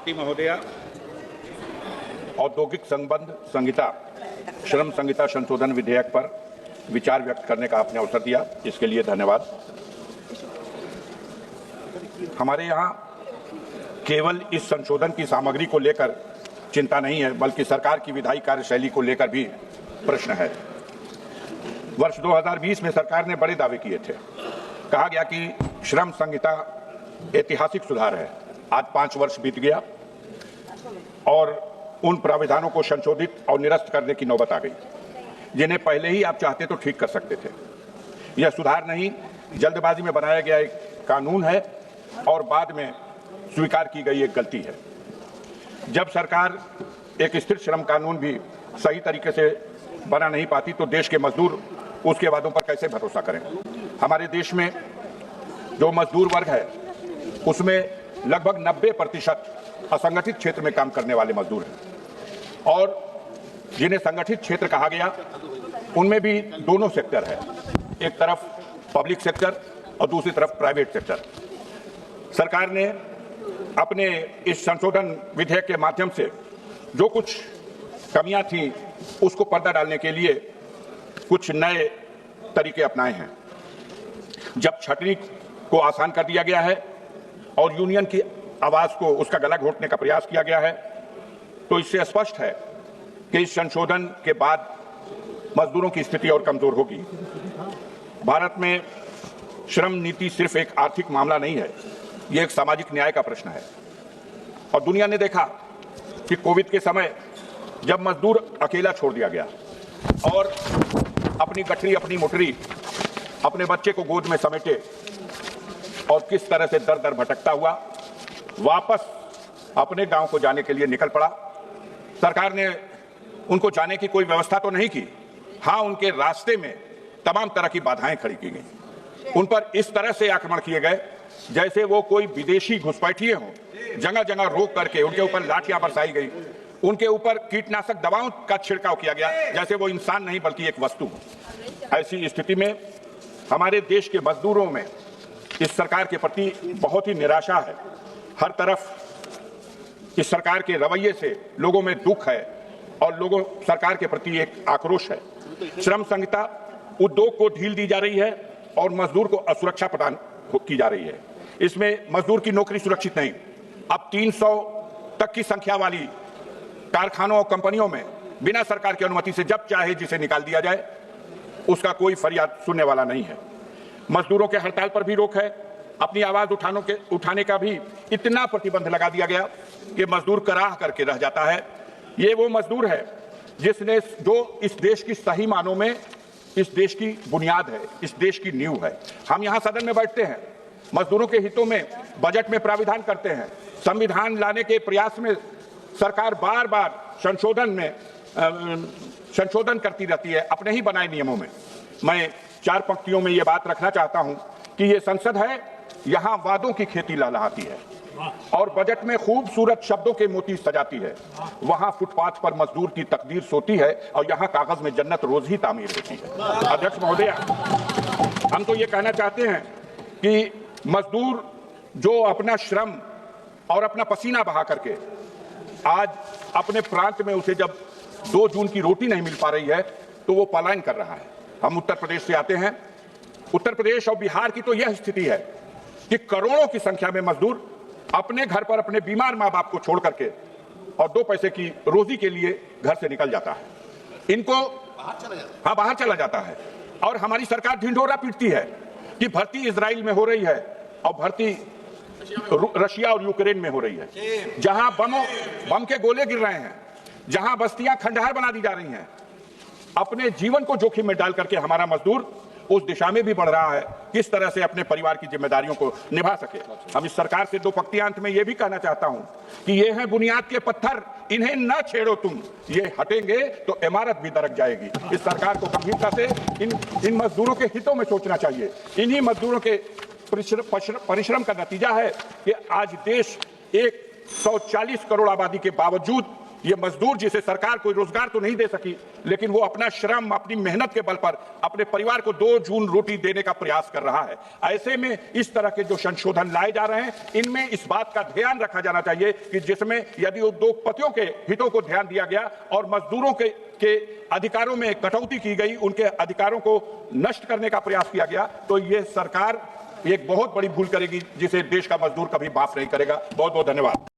महोदया, औद्योगिक संबंध संहिता श्रम संहिता संशोधन विधेयक पर विचार व्यक्त करने का आपने अवसर दिया, इसके लिए धन्यवाद। हमारे यहाँ केवल इस संशोधन की सामग्री को लेकर चिंता नहीं है, बल्कि सरकार की विधायी कार्यशैली को लेकर भी प्रश्न है। वर्ष 2020 में सरकार ने बड़े दावे किए थे। कहा गया कि श्रम संहिता ऐतिहासिक सुधार है। आज 5 वर्ष बीत गया और उन प्राविधानों को संशोधित और निरस्त करने की नौबत आ गई, जिन्हें पहले ही आप चाहते तो ठीक कर सकते थे। यह सुधार नहीं, जल्दबाजी में बनाया गया एक कानून है और बाद में स्वीकार की गई एक गलती है। जब सरकार एक स्थिर श्रम कानून भी सही तरीके से बना नहीं पाती तो देश के मजदूर उसके वादों पर कैसे भरोसा करें। हमारे देश में जो मजदूर वर्ग है उसमें लगभग 90% असंगठित क्षेत्र में काम करने वाले मजदूर हैं और जिन्हें संगठित क्षेत्र कहा गया उनमें भी दोनों सेक्टर है, एक तरफ पब्लिक सेक्टर और दूसरी तरफ प्राइवेट सेक्टर। सरकार ने अपने इस संशोधन विधेयक के माध्यम से जो कुछ कमियां थी उसको पर्दा डालने के लिए कुछ नए तरीके अपनाए हैं। जब छटनी को आसान कर दिया गया है और यूनियन की आवाज को, उसका गला घोटने का प्रयास किया गया है, तो इससे स्पष्ट है कि इस संशोधन के बाद मजदूरों की स्थिति और कमजोर होगी। भारत में श्रम नीति सिर्फ एक आर्थिक मामला नहीं है, यह एक सामाजिक न्याय का प्रश्न है। और दुनिया ने देखा कि कोविड के समय जब मजदूर अकेला छोड़ दिया गया और अपनी गठरी, अपनी मोटरी, अपने बच्चे को गोद में समेटे और किस तरह से दर दर भटकता हुआ वापस अपने गांव को जाने के लिए निकल पड़ा। सरकार ने उनको जाने की कोई व्यवस्था तो नहीं की, हाँ उनके रास्ते में तमाम तरह की बाधाएं खड़ी की गई। उन पर इस तरह से आक्रमण किए गए जैसे वो कोई विदेशी घुसपैठिए हों। जगह जगह रोक करके उनके ऊपर लाठियां बरसाई गई, उनके ऊपर कीटनाशक दवाओं का छिड़काव किया गया जैसे वो इंसान नहीं बल्कि एक वस्तु हो। ऐसी स्थिति में हमारे देश के मजदूरों में इस सरकार के प्रति बहुत ही निराशा है। हर तरफ इस सरकार के रवैये से लोगों में दुख है और लोगों सरकार के प्रति एक आक्रोश है। श्रम संहिता उद्योग को ढील दी जा रही है और मजदूर को असुरक्षा प्रदान की जा रही है। इसमें मजदूर की नौकरी सुरक्षित नहीं। अब 300 तक की संख्या वाली कारखानों और कंपनियों में बिना सरकार की अनुमति से जब चाहे जिसे निकाल दिया जाए, उसका कोई फरियाद सुनने वाला नहीं है। मजदूरों के हड़ताल पर भी रोक है। अपनी आवाज उठाने का भी इतना प्रतिबंध लगा दिया गया कि मजदूर कराह करके रह जाता है। ये वो मजदूर है जिसने जो इस देश की सही मानों में इस देश की बुनियाद है, इस देश की नींव है। हम यहाँ सदन में बैठते हैं, मजदूरों के हितों में बजट में प्राविधान करते हैं। संविधान लाने के प्रयास में सरकार बार बार संशोधन करती रहती है अपने ही बनाए नियमों में। मैं 4 पंक्तियों में ये बात रखना चाहता हूं कि ये संसद है, यहां वादों की खेती लहलहाती है और बजट में खूबसूरत शब्दों के मोती सजाती है। वहां फुटपाथ पर मजदूर की तकदीर सोती है और यहां कागज में जन्नत रोज ही तामीर होती है। अध्यक्ष महोदया, हम तो ये कहना चाहते हैं कि मजदूर जो अपना श्रम और अपना पसीना बहा करके आज अपने प्रांत में उसे जब 2 जून की रोटी नहीं मिल पा रही है तो वो पलायन कर रहा है। हम उत्तर प्रदेश से आते हैं। उत्तर प्रदेश और बिहार की तो यह स्थिति है कि करोड़ों की संख्या में मजदूर अपने घर पर अपने बीमार मां बाप को छोड़ करके और 2 पैसे की रोजी के लिए घर से निकल जाता है। इनको बाहर चला जाता है और हमारी सरकार ढिंढोरा पीटती है कि भर्ती इजराइल में हो रही है और भर्ती रशिया और यूक्रेन में हो रही है, जहां बम के गोले गिर रहे हैं, जहां बस्तियां खंडहर बना दी जा रही हैं। अपने जीवन को जोखिम में डाल करके हमारा मजदूर उस दिशा में भी बढ़ रहा है किस तरह से अपने परिवार की जिम्मेदारियों को निभा सके। हम इस सरकार से 2 पंक्तियां अंत में यह भी कहना चाहता हूं कि ये हैं बुनियाद के पत्थर, इन्हें न छेड़ो तुम, ये हटेंगे तो इमारत भी दरक जाएगी। इस सरकार को गंभीरता से इन मजदूरों के हितों में सोचना चाहिए। इन्हीं मजदूरों के परिश्रम का नतीजा है कि आज देश 140 करोड़ आबादी के बावजूद ये मजदूर जिसे सरकार कोई रोजगार तो नहीं दे सकी, लेकिन वो अपना श्रम, अपनी मेहनत के बल पर अपने परिवार को 2 जून रोटी देने का प्रयास कर रहा है। ऐसे में इस तरह के जो संशोधन लाए जा रहे हैं, इनमें इस बात का ध्यान रखा जाना चाहिए कि जिसमें यदि उद्योगपतियों के हितों को ध्यान दिया गया और मजदूरों के अधिकारों में कटौती की गई, उनके अधिकारों को नष्ट करने का प्रयास किया गया, तो ये सरकार एक बहुत बड़ी भूल करेगी जिसे देश का मजदूर कभी माफ नहीं करेगा। बहुत बहुत धन्यवाद।